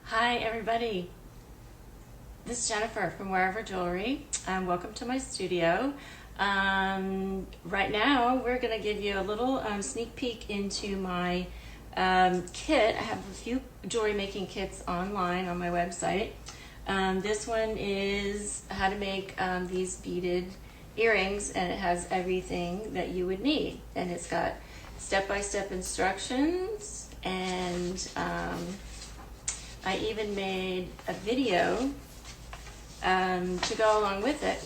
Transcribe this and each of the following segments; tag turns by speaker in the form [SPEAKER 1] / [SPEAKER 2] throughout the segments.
[SPEAKER 1] Hi everybody, this is Jennifer from Wherever Jewelry. Welcome to my studio. Right now we're going to give you a little sneak peek into my kit. I have a few jewelry making kits online on my website. This one is how to make these beaded earrings, and it has everything that you would need. And it's got step-by-step instructions, and I even made a video to go along with it.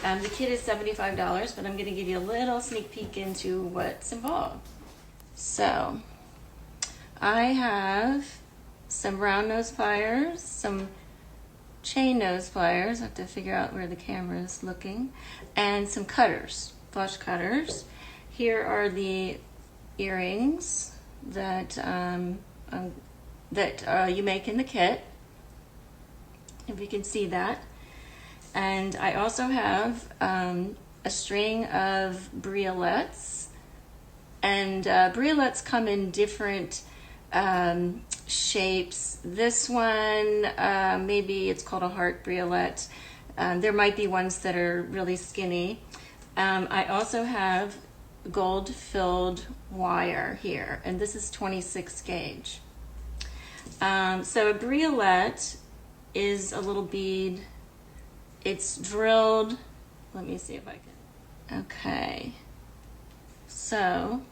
[SPEAKER 1] The kit is $75, but I'm going to give you a little sneak peek into what's involved. So, I have some round nose pliers, some chain nose pliers, I have to figure out where the camera is looking, and some cutters, flush cutters. Here are the earrings that you make in the kit, if you can see that. And I also have a string of briolets, and briolets come in different shapes. This one, maybe it's called a heart briolet. There might be ones that are really skinny. I also have gold filled wire here, and this is 26 gauge. So a briolet is a little bead. It's drilled. Let me see if I can. Okay. So,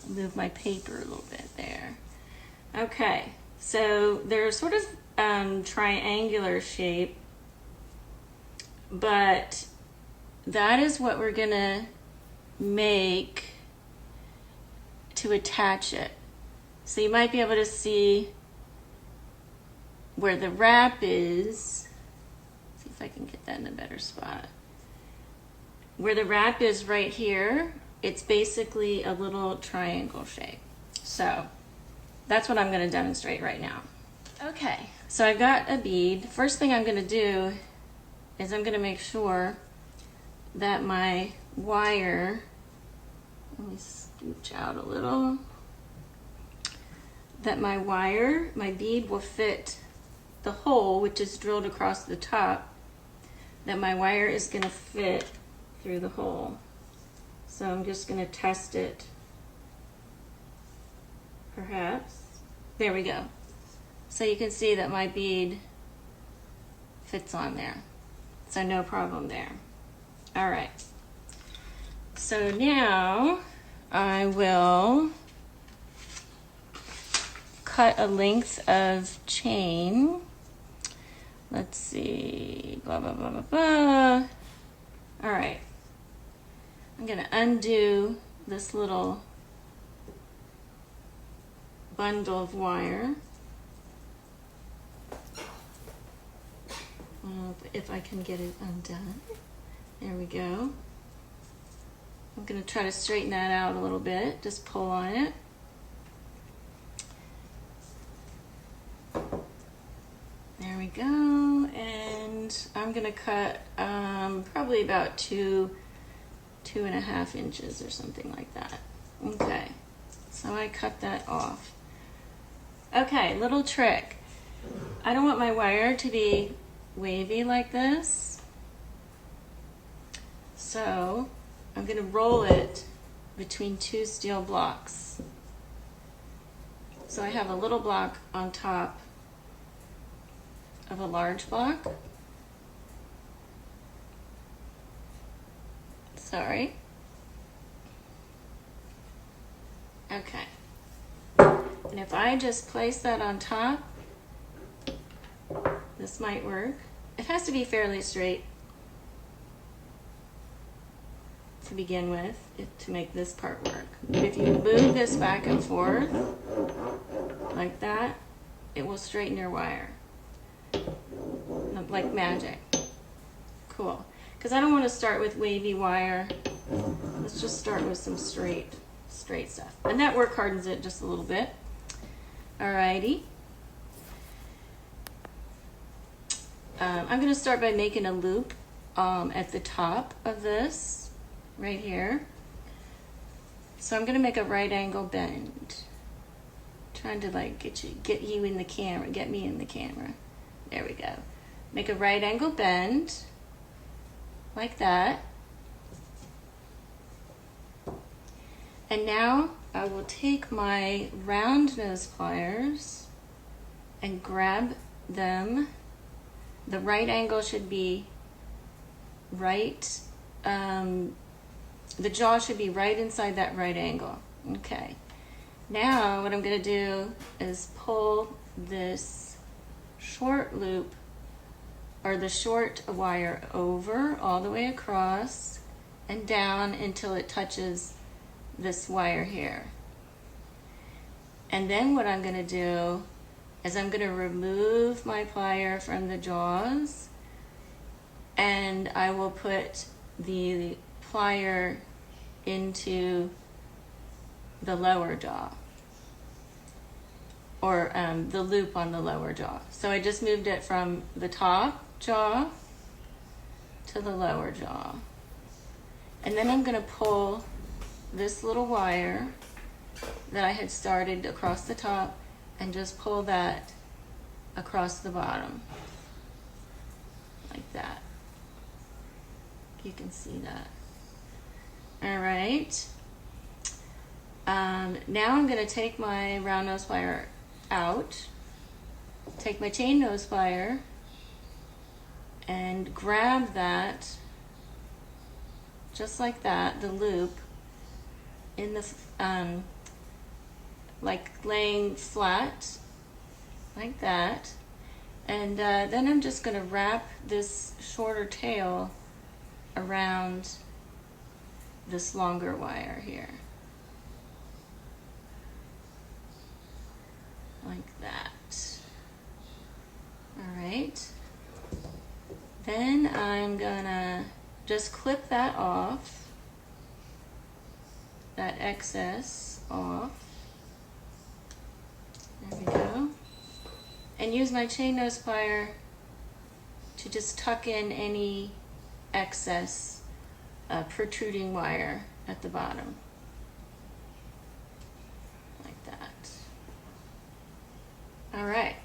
[SPEAKER 1] move my paper a little bit there. Okay. So they're sort of triangular shape, but that is what we're gonna make to attach it. So you might be able to see where the wrap is. See if I can get that in a better spot. Where the wrap is right here, it's basically a little triangle shape. So that's what I'm going to demonstrate right now. Okay, so I've got a bead. First thing I'm going to do is I'm going to make sure that my wire, let me scooch out a little, that my wire, my bead will fit the hole, which is drilled across the top, that my wire is going to fit through the hole. So I'm just going to test it, perhaps. There we go. So you can see that my bead fits on there. So no problem there. All right. So now I will cut a length of chain. Let's see, blah, blah, blah, blah, blah. All right. I'm gonna undo this little bundle of wire. If I can get it undone. There we go. I'm gonna try to straighten that out a little bit. Just pull on it. There we go, and I'm gonna cut probably about 2.5 inches or something like that. Okay, so I cut that off. Okay, little trick. I don't want my wire to be wavy like this, so I'm gonna roll it between two steel blocks. So I have a little block on top of a large block. Sorry. Okay. And if I just place that on top, this might work. It has to be fairly straight to begin with to make this part work. But if you move this back and forth like that, it will straighten your wire. Like magic. Cool. Because I don't want to start with wavy wire. Let's just start with some straight stuff. And that work hardens it just a little bit. Alrighty. I'm going to start by making a loop at the top of this, right here. So I'm going to make a right angle bend. trying to like get you in the camera, get me in the camera. There we go. Make a right angle bend, like that. And now I will take my round nose pliers and grab them. The right angle should be right, the jaw should be right inside that right angle. Okay. Now what I'm gonna do is pull this short loop, or the short wire, over all the way across and down until it touches this wire here. And then what I'm gonna do is I'm gonna remove my plier from the jaws, and I will put the plier into the lower jaw, or the loop on the lower jaw. So I just moved it from the top jaw to the lower jaw. And then I'm gonna pull this little wire that I had started across the top and just pull that across the bottom, like that. You can see that. All right. Now I'm gonna take my round nose plier out, take my chain nose plier and grab that, just like that, the loop, in the, like laying flat, like that. And then I'm just gonna wrap this shorter tail around this longer wire here, like that. All right. Then I'm gonna just clip that off, that excess off. There we go. And use my chain nose plier to just tuck in any excess protruding wire at the bottom, like that. All right,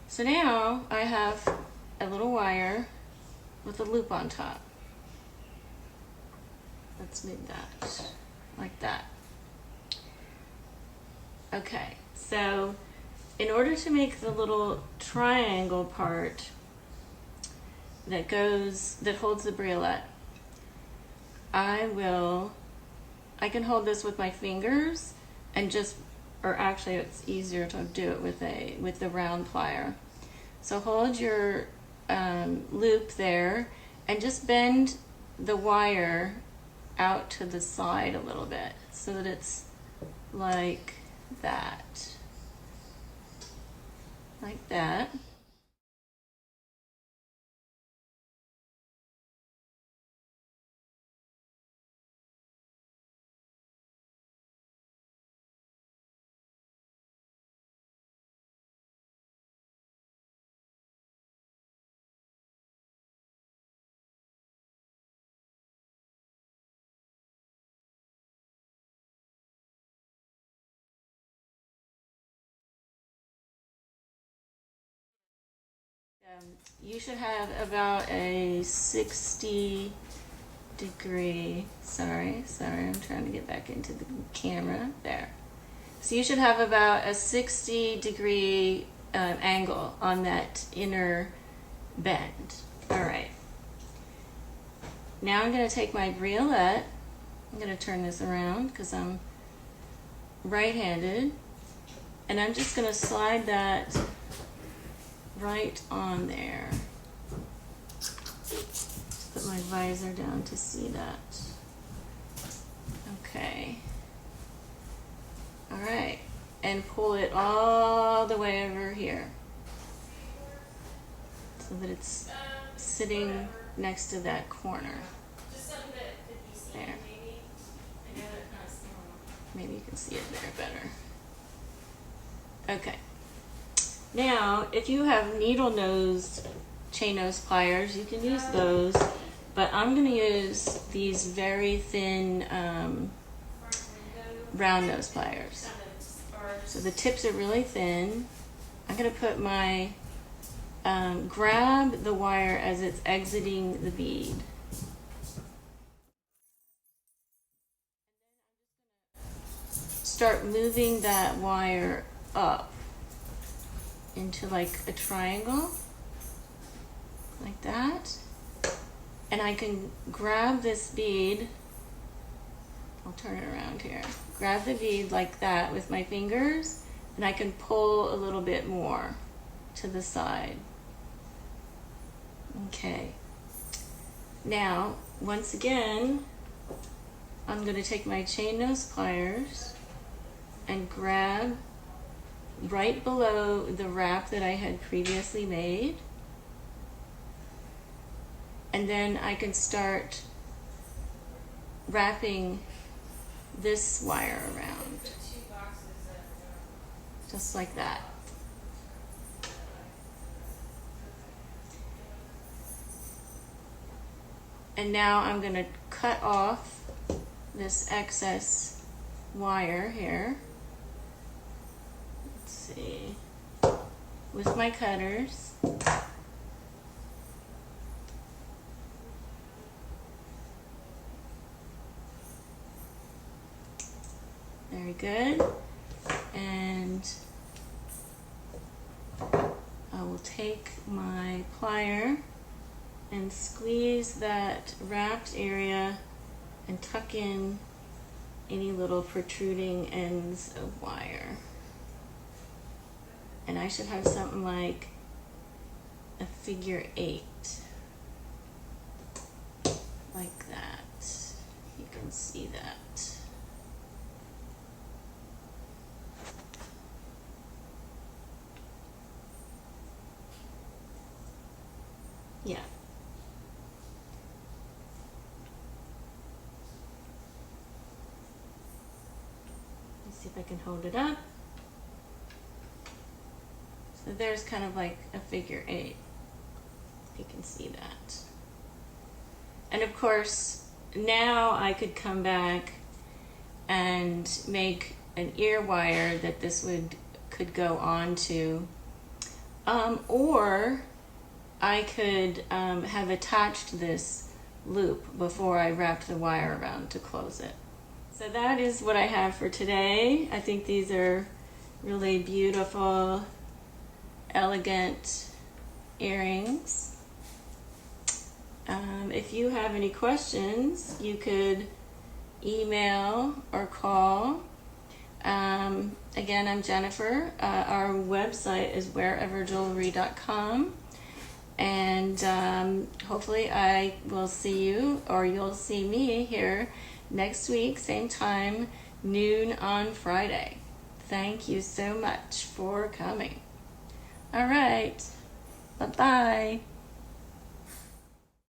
[SPEAKER 1] so now I have a little wire with a loop on top. Let's move that, like that. Okay, so in order to make the little triangle part that holds the briolet, I can hold this with my fingers and just, or actually it's easier to do it with the round plier. So hold your loop there and just bend the wire out to the side a little bit so that it's like that. Like that. You should have about a 60 degree, sorry, I'm trying to get back into the camera, there. So you should have about a 60 degree angle on that inner bend. All right. Now I'm going to take my briolet, I'm going to turn this around because I'm right-handed, and I'm just going to slide that right on there. Just put my visor down to see that. Okay. All right. And pull it all the way over here so that it's sitting next to that corner. There. Maybe you can see it there better. Okay. Now, if you have needle nose chain nose pliers, you can use those, but I'm going to use these very thin round nose pliers. So the tips are really thin. I'm going to put my, grab the wire as it's exiting the bead. Start moving that wire up into like a triangle, like that. And I can grab this bead, I'll turn it around here. Grab the bead like that with my fingers, and I can pull a little bit more to the side. Okay. Now, once again, I'm going to take my chain nose pliers and grab right below the wrap that I had previously made. And then I can start wrapping this wire around, just like that. And now I'm going to cut off this excess wire here. Let's see, with my cutters. Very good. And I will take my plier and squeeze that wrapped area and tuck in any little protruding ends of wire. And I should have something like a figure 8, like that. You can see that. Yeah. Let's see if I can hold it up. So there's kind of like a figure 8, if you can see that. And of course, now I could come back and make an ear wire that this could go on to, or I could have attached this loop before I wrapped the wire around to close it. So that is what I have for today. I think these are really beautiful, elegant earrings. If you have any questions, you could email or call. Again, I'm Jennifer. Our website is whereverjewelry.com. And hopefully I will see you, or you'll see me here next week, same time, noon on Friday. Thank you so much for coming. All right. Bye-bye.